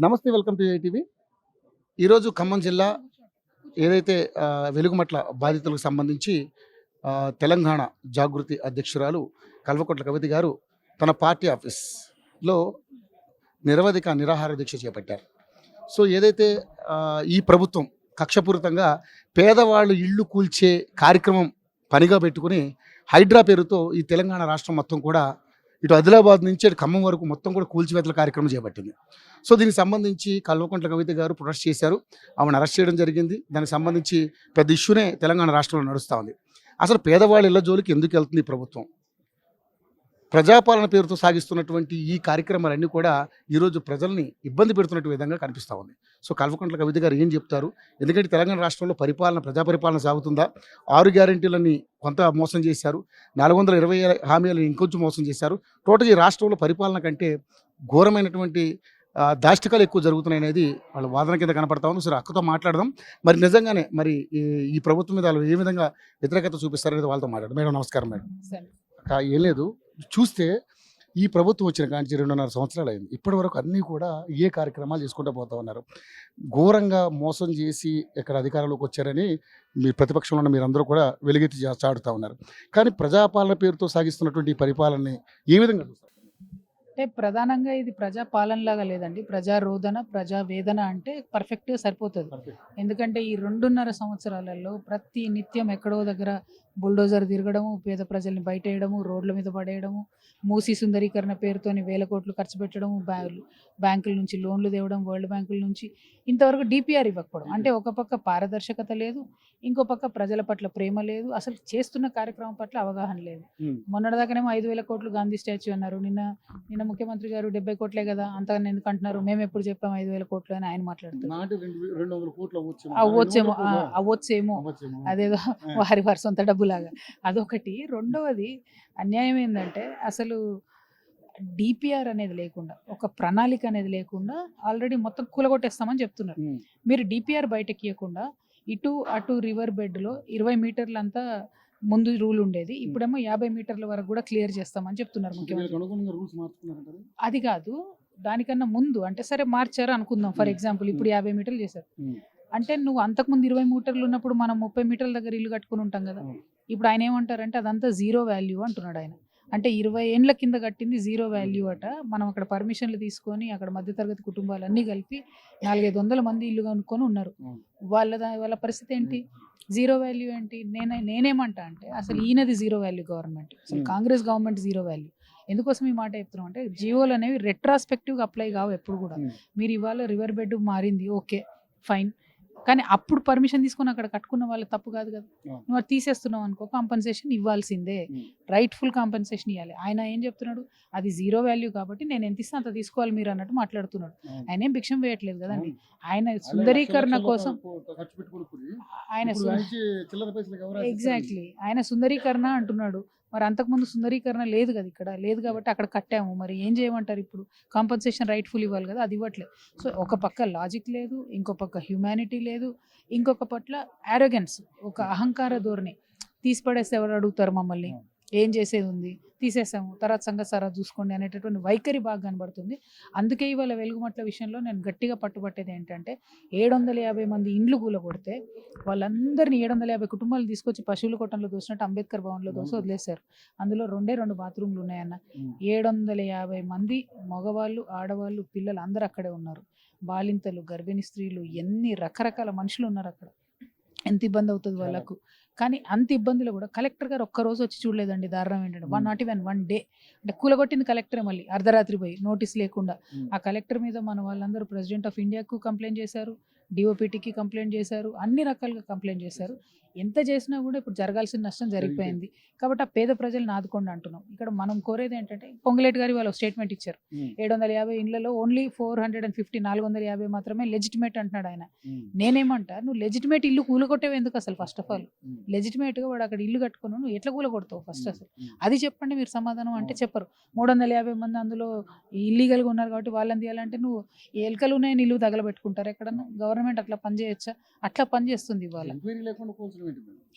నమస్తే, welcome to ATV. ఈరోజు ఖమ్మం జిల్లా ఏదైతే వెలుగుమట్ల బాధితులకు సంబంధించి తెలంగాణ జాగృతి అధ్యక్షురాలు కల్వకుంట్ల కవిత గారు తన పార్టీ ఆఫీస్లో నిరవధిక నిరాహార దీక్ష చేపట్టారు. సో ఏదైతే ఈ ప్రభుత్వం కక్షపూరితంగా పేదవాళ్ళు ఇళ్ళు కూల్చే కార్యక్రమం పనిగా పెట్టుకుని హైడ్రా పేరుతో ఈ తెలంగాణ రాష్ట్రం మొత్తం కూడా ఇటు ఆదిలాబాద్ నుంచి అటు ఖమ్మం వరకు మొత్తం కూడా కూల్చివేతల కార్యక్రమం చేపట్టింది. సో దీనికి సంబంధించి కల్వకుంట్ల కవిత గారు ప్రొటెస్ట్ చేశారు. ఆమెను అరెస్ట్ చేయడం జరిగింది. దానికి సంబంధించి పెద్ద ఇష్యూనే తెలంగాణ రాష్ట్రంలో నడుస్తూ ఉంది. అసలు పేదవాళ్ళ ఇళ్ల జోలికి ఎందుకు వెళ్తుంది ఈ ప్రభుత్వం? ప్రజాపాలన పేరుతో సాగిస్తున్నటువంటి ఈ కార్యక్రమాలన్నీ కూడా ఈరోజు ప్రజల్ని ఇబ్బంది పెడుతున్నట్టు విధంగా కనిపిస్తూ ఉంది. సో కల్వకుంట్ల కవిత గారు ఏం చెప్తారు? ఎందుకంటే తెలంగాణ రాష్ట్రంలో ప్రజా పరిపాలన సాగుతుందా? 6 గ్యారెంటీలని కొంత మోసం చేశారు, 420 హామీలను ఇంకొంచెం మోసం చేశారు. టోటల్ ఈ రాష్ట్రంలో పరిపాలన కంటే ఘోరమైనటువంటి దాష్టికాలు ఎక్కువ జరుగుతున్నాయి అనేది వాళ్ళ వాదన కింద కనపడతా ఉంది. సరే, అక్కతో మాట్లాడదాం. మరి నిజంగానే మరి ఈ ప్రభుత్వం మీద వాళ్ళు ఏ విధంగా వ్యతిరేకత చూపిస్తారనేది వాళ్ళతో మాట్లాడదాం. మేడం నమస్కారం. మేడం ఏం లేదు, చూస్తే ఈ ప్రభుత్వం వచ్చిన కాంచి 2.5 సంవత్సరాలు అయింది. ఇప్పటి వరకు అన్నీ కూడా ఏ కార్యక్రమాలు చేసుకుంటూ పోతా ఉన్నారు. ఘోరంగా మోసం చేసి ఇక్కడ అధికారంలోకి వచ్చారని మీ ప్రతిపక్షంలో ఉన్న మీరందరూ కూడా వెలుగెత్తి చాడుతూ ఉన్నారు. కానీ ప్రజాపాలన పేరుతో సాగిస్తున్నటువంటి ఈ పరిపాలనని ఏ విధంగా చూస్తారు? అంటే ప్రధానంగా ఇది ప్రజా పాలనలాగా లేదండి, ప్రజా రోదన, ప్రజా వేదన అంటే పర్ఫెక్ట్గా సరిపోతుంది. ఎందుకంటే ఈ 2.5 సంవత్సరాలలో ప్రతి నిత్యం ఎక్కడో దగ్గర బుల్డోజర్ తిరగడము, పేద ప్రజల్ని బయటేయడము, రోడ్ల మీద పడేయడము, మూసీ సుందరీకరణ పేరుతోని వేల కోట్లు ఖర్చు పెట్టడము, బ్యాంకుల నుంచి లోన్లు తేవడం, వరల్డ్ బ్యాంకుల నుంచి, ఇంతవరకు డిపిఆర్ ఇవ్వకపోవడం. అంటే ఒక పక్క పారదర్శకత లేదు, ఇంకో పక్క ప్రజల పట్ల ప్రేమ లేదు, అసలు చేస్తున్న కార్యక్రమం పట్ల అవగాహన లేదు. మొన్నటిదాకానేమో 5,000 కోట్లు గాంధీ స్టాచ్యూ అన్నారు. నిన్న ముఖ్యమంత్రి గారు 70 కోట్లే కదా, అంతగా ఎందుకు అంటున్నారు, మేము ఎప్పుడు చెప్పాము 5,000 కోట్లు అని ఆయన మాట్లాడుతున్నారు. అవ్వచ్చేమో అదేదో వారి సొంత డబ్బులాగా. అదొకటి. రెండవది అన్యాయం ఏంటంటే అసలు డిపిఆర్ అనేది లేకుండా, ఒక ప్రణాళిక అనేది లేకుండా ఆల్రెడీ మొత్తం కూలగొట్టేస్తామని చెప్తున్నారు. మీరు డిపిఆర్ బయటకి ఇవ్వకుండా ఇటు అటు రివర్ బెడ్లో 20 మీటర్లంతా ముందు రూల్ ఉండేది, ఇప్పుడేమో 50 మీటర్ల వరకు కూడా క్లియర్ చేస్తామని చెప్తున్నారు ముఖ్యమంత్రి. అది కాదు, దానికన్నా ముందు అంటే సరే మార్చారు అనుకుందాం, ఫర్ ఎగ్జాంపుల్ ఇప్పుడు 50 మీటర్లు చేశారు అంటే నువ్వు అంతకుముందు 20 మీటర్లు ఉన్నప్పుడు మనం 30 మీటర్ల దగ్గర ఇల్లు కట్టుకుని ఉంటాం కదా. ఇప్పుడు ఆయన ఏమంటారంటే అదంతా జీరో వాల్యూ అంటున్నాడు ఆయన. అంటే 20 ఏండ్ల కింద కట్టింది జీరో వాల్యూ అట. మనం అక్కడ పర్మిషన్లు తీసుకొని అక్కడ మధ్యతరగతి కుటుంబాలన్నీ కలిపి 400-500 మంది ఇల్లు కొనుక్కొని ఉన్నారు. వాళ్ళ పరిస్థితి ఏంటి? జీరో వాల్యూ ఏంటి? నేనేమంటా అంటే అసలు ఈయనది జీరో వాల్యూ గవర్నమెంట్, అసలు కాంగ్రెస్ గవర్నమెంట్ జీరో వాల్యూ. ఎందుకోసం ఈ మాట చెప్తున్నాం అంటే జియోలు అనేవి రెట్రాస్పెక్టివ్గా అప్లై కావు ఎప్పుడు కూడా. మీరు ఇవాళ రివర్ బెడ్ మారింది, ఓకే ఫైన్, కానీ అప్పుడు పర్మిషన్ తీసుకుని అక్కడ కట్టుకున్న వాళ్ళు తప్పు కాదు కదా. నువ్వు అది తీసేస్తున్నావు అనుకో, కాంపన్సేషన్ ఇవ్వాల్సిందే, రైట్ఫుల్ కాంపన్సేషన్ ఇవ్వాలి. ఆయన ఏం చెప్తున్నాడు, అది జీరో వాల్యూ కాబట్టి నేను ఎంత ఇస్తే అంత తీసుకోవాలి మీరు అన్నట్టు మాట్లాడుతున్నాడు. ఆయన ఏం భిక్షం వేయట్లేదు కదండి. ఆయన సుందరీకరణ కోసం ఎగ్జాక్ట్లీ ఆయన సుందరీకరణ అంటున్నాడు. మరి అంతకుముందు సుందరీకరణ లేదు కదా, ఇక్కడ లేదు కాబట్టి అక్కడ కట్టాము. మరి ఏం చేయమంటారు? ఇప్పుడు కాంపన్సేషన్ రైట్ఫుల్ ఇవ్వాలి కదా, అది ఇవ్వట్లేదు. సో ఒక పక్క లాజిక్ లేదు, ఇంకో పక్క హ్యూమానిటీ లేదు, ఇంకొక పట్ల ఆరోగెన్స్, ఒక అహంకార ధోరణి. తీసి పడేస్తే ఎవరు అడుగుతారు మమ్మల్ని, ఏం చేసేది ఉంది, తీసేసాము, తర్వాత సంగతి సారా చూసుకోండి అనేటటువంటి వైఖరి బాగా కనబడుతుంది. అందుకే ఇవాళ వెలుగుమట్ల విషయంలో నేను గట్టిగా పట్టుబట్టేది ఏంటంటే 750 మంది ఇండ్లు కూలగొడితే వాళ్ళందరినీ 750 కుటుంబాలు తీసుకొచ్చి పశువుల కొట్టంలో దోసినట్టు అంబేద్కర్ భవన్లో దోసి వదిలేశారు. అందులో 2 బాత్రూమ్లు ఉన్నాయన్న. 750 మంది మగవాళ్ళు, ఆడవాళ్ళు, పిల్లలు అందరూ అక్కడే ఉన్నారు. బాలింతలు, గర్భిణీ స్త్రీలు, ఎన్ని రకరకాల మనుషులు ఉన్నారు అక్కడ. ఎంత ఇబ్బంది అవుతుంది వాళ్ళకు. కానీ అంత ఇబ్బందులు కూడా కలెక్టర్ గారు ఒక్కరోజు వచ్చి చూడలేదండి. దారుణం ఏంటంటే నాట్ ఈవెన్ 1 డే. అంటే కూలగొట్టింది కలెక్టరే, మళ్ళీ అర్ధరాత్రి పోయి నోటీస్ లేకుండా. ఆ కలెక్టర్ మీద మన వాళ్ళందరూ ప్రెసిడెంట్ ఆఫ్ ఇండియాకు కంప్లైంట్ చేశారు, డిఓపిటీకి కంప్లైంట్ చేశారు, అన్ని రకాలుగా కంప్లైంట్ చేశారు. ఎంత చేసినా కూడా ఇప్పుడు జరగాల్సిన నష్టం జరిగిపోయింది. కాబట్టి ఆ పేద ప్రజలను ఆదుకోండి అంటున్నాం. ఇక్కడ మనం కోరేది ఏంటంటే, పొంగులేటి గారి వాళ్ళు స్టేట్మెంట్ ఇచ్చారు, 750 ఇండ్లలో ఓన్లీ 450 450 మాత్రమే లెజిటిమేట్ అంటున్నాడు ఆయన. నేనేమంటా, నువ్వు లెజిటిమేట్ ఇల్లు కూలగొట్టేవి ఎందుకు అసలు? ఫస్ట్ ఆఫ్ ఆల్ లెజిటిమేట్గా వాడు అక్కడ ఇల్లు కట్టుకుని నువ్వు ఎట్లా కూలగొడతావు ఫస్ట్? అసలు అది చెప్పండి మీరు సమాధానం. అంటే చెప్పరు. 350 మంది అందులో ఇల్లీగల్గా ఉన్నారు కాబట్టి వాళ్ళని తీయాలంటే నువ్వు ఎలుకలు ఉన్నాయని ఇల్లు తగలబెట్టుకుంటారు ఎక్కడన్నా? గవర్నమెంట్ అట్లా పనిచేయచ్చా? అట్లా పనిచేస్తుంది ఇవాళ.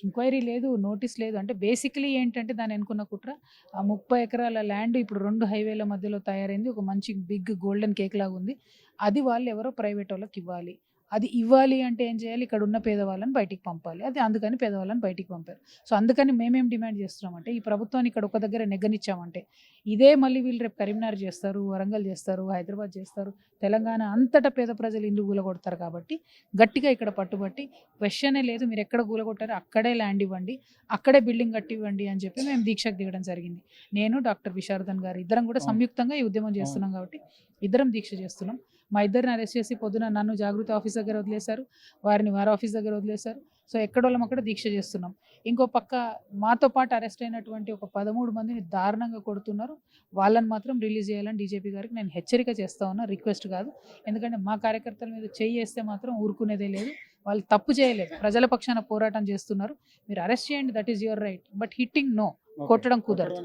ఎంక్వైరీ లేదు, నోటీస్ లేదు. అంటే బేసికలీ ఏంటంటే దాని వెనుకున్న కుట్ర, ఆ 30 ఎకరాల ల్యాండ్ ఇప్పుడు 2 హైవేల మధ్యలో తయారైంది. ఒక మంచి బిగ్ గోల్డెన్ కేక్ లాగా ఉంది. అది వాళ్ళు ఎవరో ప్రైవేట్ వాళ్ళకి ఇవ్వాలి. అది ఇవ్వాలి అంటే ఏం చేయాలి? ఇక్కడ ఉన్న పేదవాళ్ళని బయటికి పంపాలి. అది అందుకని పేదవాళ్ళని బయటికి పంపారు. సో అందుకని మేమేం డిమాండ్ చేస్తున్నామంటే, ఈ ప్రభుత్వాన్ని ఇక్కడ ఒక దగ్గర నెగ్గనిచ్చామంటే ఇదే మళ్ళీ వీళ్ళు రేపు కరీంనగర్ చేస్తారు, వరంగల్ చేస్తారు, హైదరాబాద్ చేస్తారు, తెలంగాణ అంతటా పేద ప్రజలు ఇల్లు కూలగొడతారు. కాబట్టి గట్టిగా ఇక్కడ పట్టుబట్టి క్వశ్చనే లేదు, మీరు ఎక్కడ కూలగొట్టారో అక్కడే ల్యాండ్ ఇవ్వండి, అక్కడే బిల్డింగ్ కట్టివ్వండి అని చెప్పి మేము దీక్షకు దిగడం జరిగింది. నేను డాక్టర్ విశారదన్ గారు ఇద్దరం కూడా సంయుక్తంగా ఈ ఉద్యమం చేస్తున్నాం. కాబట్టి ఇద్దరం దీక్ష చేస్తున్నాం. మా ఇద్దరిని అరెస్ట్ చేసి పొద్దున నన్ను జాగృతి ఆఫీస్ దగ్గర వదిలేశారు, వారిని వారి ఆఫీస్ దగ్గర వదిలేశారు. సో ఎక్కడోళ్ళం అక్కడ దీక్ష చేస్తున్నాం. ఇంకో పక్క మాతో పాటు అరెస్ట్ అయినటువంటి ఒక 13 మందిని దారుణంగా కొడుతున్నారు. వాళ్ళని మాత్రం రిలీజ్ చేయాలని డీజీపీ గారికి నేను హెచ్చరిక చేస్తా ఉన్నా, రిక్వెస్ట్ కాదు. ఎందుకంటే మా కార్యకర్తల మీద చెయ్యి వేస్తే మాత్రం ఊరుకునేదే లేదు. వాళ్ళు తప్పు చేయలేదు, ప్రజల పక్షాన పోరాటం చేస్తున్నారు. మీరు అరెస్ట్ చేయండి, that is your right. But hitting no, కొట్టడం కుదరదు,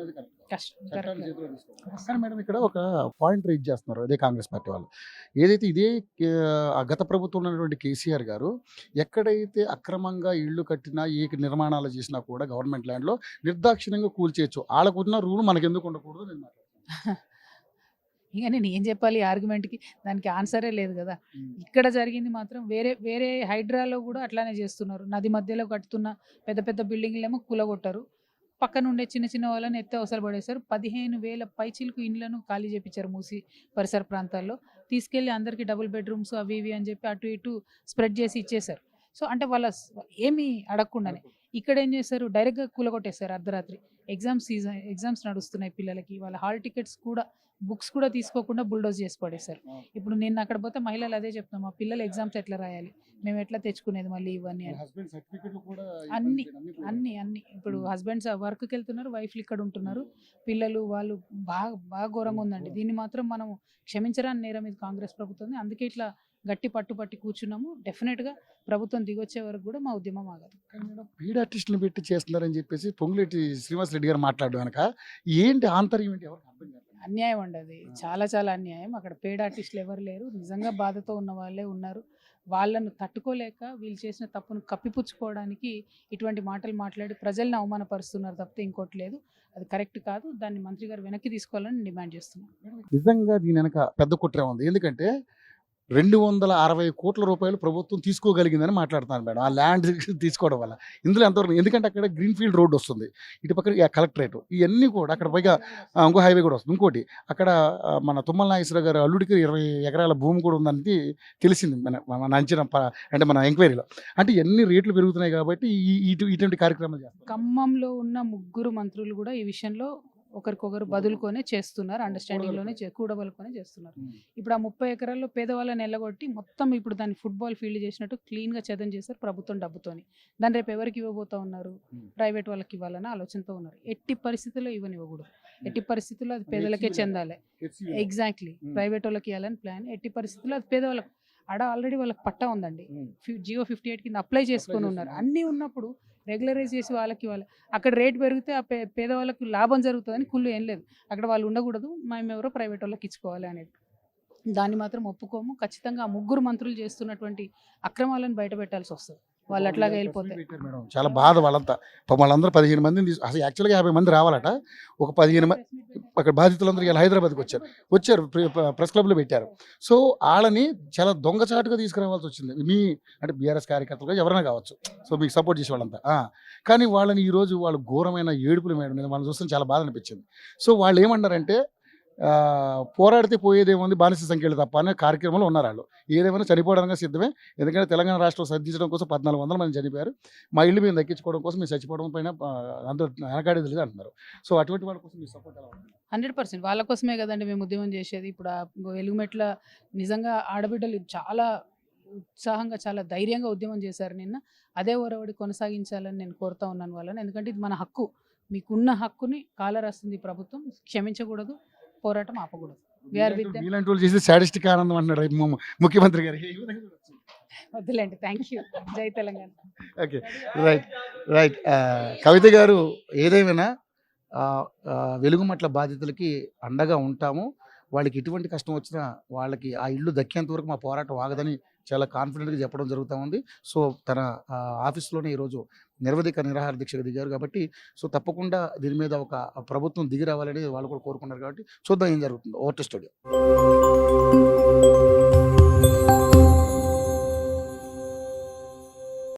కష్టం. కానీ మేడం ఇక్కడ ఒక పాయింట్ రైజ్ చేస్తున్నారు అదే కాంగ్రెస్ పార్టీ వాళ్ళు. ఏదైతే ఇదే గత ప్రభుత్వంలో ఉన్నటువంటి కేసీఆర్ గారు ఎక్కడైతే అక్రమంగా ఇళ్ళు కట్టినా ఏ నిర్మాణాలు చేసినా కూడా గవర్నమెంట్ ల్యాండ్లో నిర్దాక్షిణ్యంగా కూల్చేయచ్చు, వాళ్ళకున్న రూల్ మనకు ఎందుకు ఉండకూడదు నేను మాట్లాడుతున్నాను. ఇక నేను ఏం చెప్పాలి ఈ ఆర్గ్యుమెంట్కి? దానికి ఆన్సరే లేదు కదా. ఇక్కడ జరిగింది మాత్రం వేరే వేరే హైడ్రాలో కూడా అట్లానే చేస్తున్నారు. నది మధ్యలో కట్టుతున్న పెద్ద పెద్ద బిల్డింగ్లేమో కూలగొట్టారు, పక్కన ఉండే చిన్న చిన్న వాళ్ళని ఎత్తే అవసరం పడేశారు. 15,000 పైచీలకు ఇండ్లను ఖాళీ చేపించారు మూసి పరిసర ప్రాంతాల్లో. తీసుకెళ్ళి అందరికీ డబుల్ బెడ్రూమ్స్ అవి ఇవి అని చెప్పి అటు ఇటు స్ప్రెడ్ చేసి ఇచ్చేశారు. సో అంటే వాళ్ళ ఏమీ అడగకుండానే ఇక్కడ ఏం చేశారు? డైరెక్ట్గా కూలగొట్టేశారు అర్ధరాత్రి. ఎగ్జామ్స్ నడుస్తున్నాయి పిల్లలకి, వాళ్ళ హాల్ టికెట్స్ కూడా, బుక్స్ కూడా తీసుకోకుండా బుల్డోజ్ చేసి పడేశారు. ఇప్పుడు నేను అక్కడ పోతే మహిళలు అదే చెప్తున్నాం, మా పిల్లలు ఎగ్జామ్స్ ఎట్లా రాయాలి, మేము ఎట్లా తెచ్చుకునేది మళ్ళీ ఇవన్నీ అని. అన్ని అన్ని అన్ని ఇప్పుడు హస్బెండ్స్ వర్క్కి వెళ్తున్నారు, వైఫ్లు ఇక్కడ ఉంటున్నారు, పిల్లలు వాళ్ళు బాగా బాగా ఘోరంగా ఉందండి. దీన్ని మాత్రం మనం క్షమించరాని నేరం ఇది కాంగ్రెస్ ప్రభుత్వం. అందుకే ఇట్లా గట్టి పట్టుపట్టి కూర్చున్నాము. డెఫినెట్గా ప్రభుత్వం దిగొచ్చే వరకు కూడా మా ఉద్యమం ఆగదు. పీడ్ ఆర్టిస్టులు పెట్టి చేస్తున్నారని చెప్పేసి పొంగులేటి శ్రీనివాస్ రెడ్డి గారు మాట్లాడడం వెనక ఏంటి ఆంతర్యం ఏంటి? ఎవరికి అర్థం కాదు. అన్యాయం అండి అది, చాలా చాలా అన్యాయం. అక్కడ పేడ్ ఆర్టిస్టులు ఎవరు లేరు, నిజంగా బాధతో ఉన్న వాళ్ళే ఉన్నారు. వాళ్ళను తట్టుకోలేక వీళ్ళు చేసిన తప్పును కప్పిపుచ్చుకోవడానికి ఇటువంటి మాటలు మాట్లాడి ప్రజల్ని అవమానపరుస్తున్నారు తప్పితే ఇంకోటి లేదు. అది కరెక్ట్ కాదు. దాన్ని మంత్రి గారు వెనక్కి తీసుకోవాలని డిమాండ్ చేస్తున్నాను. నిజంగా దీని వెనక పెద్ద కుట్ర ఉంది. ఎందుకంటే 260 కోట్ల రూపాయలు ప్రభుత్వం తీసుకోగలిగిందని మాట్లాడుతున్నారు మేడం, ఆ ల్యాండ్ తీసుకోవడం వల్ల. ఇందులో ఎంతవరకు, ఎందుకంటే అక్కడ గ్రీన్ ఫీల్డ్ రోడ్ వస్తుంది, ఇటు పక్కన కలెక్టరేట్, ఇవన్నీ కూడా అక్కడ పైగా ఇంకో హైవే కూడా వస్తుంది. ఇంకోటి అక్కడ మన తుమ్మల నాగేశ్వరరావు గారు అల్లుడికి 20 ఎకరాల భూమి కూడా ఉందని తెలిసింది మన అంచనా, అంటే మన ఎంక్వైరీలో. అంటే ఎన్ని రేట్లు పెరుగుతున్నాయి కాబట్టి ఇటువంటి కార్యక్రమాలు చేస్తారు. ఖమ్మంలో ఉన్న 3 మంత్రులు కూడా ఈ విషయంలో ఒకరికొకరు బదులుకొనే చేస్తున్నారు, అండర్స్టాండింగ్లోనే కూడబలుకొనే చేస్తున్నారు. ఇప్పుడు ఆ 30 ఎకరాల్లో పేదవాళ్ళని ఎల్లగొట్టి మొత్తం ఇప్పుడు దాన్ని ఫుట్బాల్ ఫీల్డ్ చేసినట్టు క్లీన్గా చదం చేశారు ప్రభుత్వం డబ్బుతోని. దాన్ని రేపు ఎవరికి ఇవ్వబోతా ఉన్నారు? ప్రైవేట్ వాళ్ళకి ఇవ్వాలని ఆలోచనతో ఉన్నారు. ఎట్టి పరిస్థితుల్లో ఇవ్వనివ్వకూడదు, ఎట్టి పరిస్థితుల్లో అది పేదలకే చెందాలి. ఎగ్జాక్ట్లీ, ప్రైవేట్ వాళ్ళకి ఇవ్వాలని ప్లాన్. ఎట్టి పరిస్థితుల్లో అది పేదవాళ్ళకి, ఆడ ఆల్రెడీ వాళ్ళకి పట్టా ఉందండి, జియో 58 కింద అప్లై చేసుకొని ఉన్నారు. అన్నీ ఉన్నప్పుడు రెగ్యులరైజ్ చేసి వాళ్ళకి ఇవ్వాలి. అక్కడ రేట్ పెరిగితే ఆ పేదవాళ్ళకి లాభం జరుగుతుందని కుళ్ళు ఏం లేదు. అక్కడ వాళ్ళు ఉండకూడదు, మేము ఎవరో ప్రైవేట్ వాళ్ళకి ఇచ్చుకోవాలి అనేది. దాన్ని మాత్రం ఒప్పుకోము. ఖచ్చితంగా ఆ 3 మంత్రులు చేస్తున్నటువంటి అక్రమాలను బయట పెట్టాల్సి వస్తుంది. వాళ్ళు అట్లాగే వెళ్ళిపోతాయి. మేడం చాలా బాధ వాళ్ళంతా. వాళ్ళందరూ 15 మందిని అసలు యాక్చువల్గా 50 మంది రావాలట. ఒక 15 మంది అక్కడ బాధితులందరూ ఇలా హైదరాబాద్కి వచ్చారు, ప్రెస్ క్లబ్లో పెట్టారు. సో వాళ్ళని చాలా దొంగచాటుగా తీసుకురావాల్సి వచ్చింది. అంటే బీఆర్ఎస్ కార్యకర్తలుగా ఎవరైనా కావచ్చు, సో మీకు సపోర్ట్ చేసే వాళ్ళంతా. కానీ వాళ్ళని ఈరోజు వాళ్ళు ఘోరమైన ఏడుపులు మేడం మీద మనం చూస్తే చాలా బాధ అనిపించింది. సో వాళ్ళు ఏమన్నారంటే, పోరాడితే పోయేదేముంది, బానిస సంఖ్యలు తప్ప అనే కార్యక్రమంలో ఉన్నారు వాళ్ళు. ఏదేమైనా చనిపోవడానికి సిద్ధమే, ఎందుకంటే తెలంగాణ రాష్ట్రం సాధించడం కోసం 1400 మంది చనిపోయారు. మా ఇల్లు మేము దక్కించుకోవడం కోసం మేము చచ్చిపోవడం పైన అందరూ వెనకాడేది లేదు అంటున్నారు. సో అటువంటి వాళ్ళ కోసం మీ సపోర్ట్ ఎలా ఉంటుంది? 100% వాళ్ళ కోసమే కదండి మేము ఉద్యమం చేసేది. ఇప్పుడు ఆ వెలుగుమెట్ల నిజంగా ఆడబిడ్డలు చాలా ఉత్సాహంగా చాలా ధైర్యంగా ఉద్యమం చేశారు నిన్న. అదే ఒరవడి కొనసాగించాలని నేను కోరుతా ఉన్నాను వాళ్ళని. ఎందుకంటే ఇది మన హక్కు, మీకున్న హక్కుని కాలరాస్తుంది ప్రభుత్వం, క్షమించకూడదు, పోరాటం ఆపకూడదు. మీలాంటి వాళ్ళు చేసి సాడిస్టిక్ ఆనందం అంటున్నాడు ముఖ్యమంత్రి గారు. వద్దులేండి, థ్యాంక్ యూ. జై తెలంగాణ. Okay, right. కవిత గారు, ఏదేమైనా వెలుగుమట్ల బాధితులకి అండగా ఉంటాము. వాళ్ళకి ఎటువంటి కష్టం వచ్చినా వాళ్ళకి ఆ ఇల్లు దక్కేంత వరకు మా పోరాటం ఆగదని చాలా కాన్ఫిడెంట్గా చెప్పడం జరుగుతూ ఉంది. సో తన ఆఫీస్లోనే ఈరోజు నిరవధిక నిరాహార దీక్షకు దిగారు కాబట్టి సో తప్పకుండా దీని మీద ఒక ప్రభుత్వం దిగి రావాలని వాళ్ళు కూడా కోరుకున్నారు కాబట్టి చూద్దాం ఏం జరుగుతుందో. Over to studio.